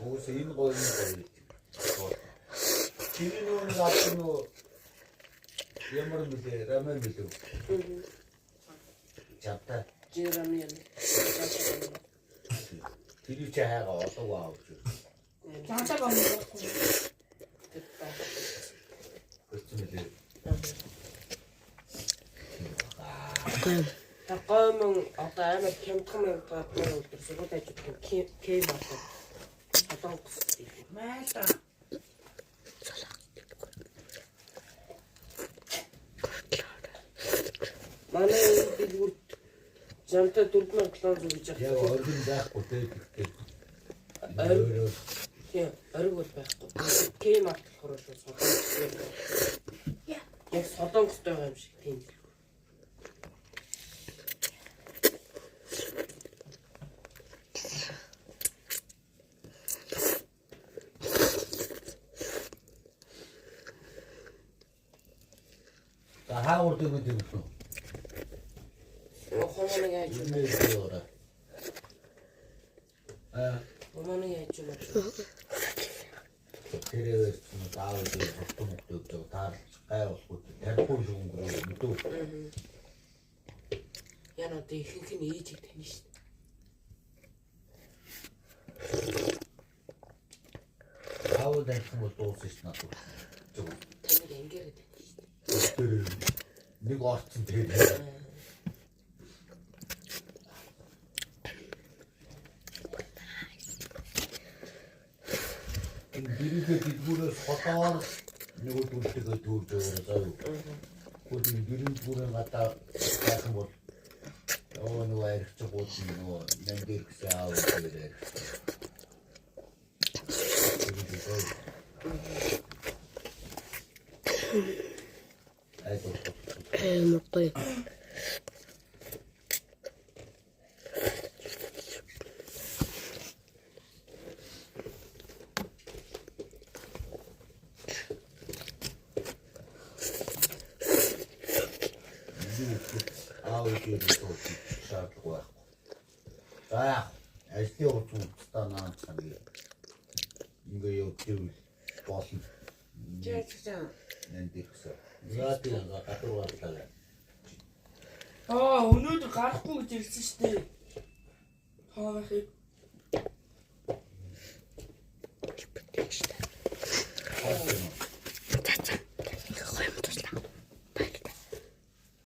Өөс энэ гоё юм. Чиний нүүн авсан уу? Ямар мөлий, рамен мөлий. Чамтай. Рамен. Тэр чи хайгаа олоо авч. Чамтай гомдохгүй. Өчигдөр Тагомон одоо амар хямдхан мянгаар өдөр сургууль ажиллах кей болоо. Одоо Майла. манай дэлгүүр жамтай 4700 гэж яг оргин байхгүй тэгээд тийм ориг бол байхгүй. Кей март болохоор шүү солонгос. Яг солонгостой байгаа юм шиг тийм. хаагур дэмэд юм шүү. Хомоныг яаж юм. Хомоныг яаж юм. Тэрээр чинь даавал хурдан өгдөг таарч гайвахгүй тархуу юм мэдүү. Яна одоо ихэнх нь ээжийг тань шүү. Аавал дайсан бол дуусна шүү надад. Таныг ангиараа тань шүү. Тэр нэг орцсон тэгээд Гэрээ дэлгүүрээс хотоор нэг үлдээгээ дүүрж байгаа заяа. Гүрэн гэрэн бүрэн гадаа яасан бол нөгөө аригчгууд нөгөө нандир гэсэн аав дээр. Мокой. шаардлага байхгүй. За ажлын утастаа наад санаа. Ингээ явуулъя болно. Жаачихсан. Нандирхсаа. Яагаад гадуур гарлаа. Өнөөдөр гарахгүй гэж ирсэн шүү дээ. Хоохыг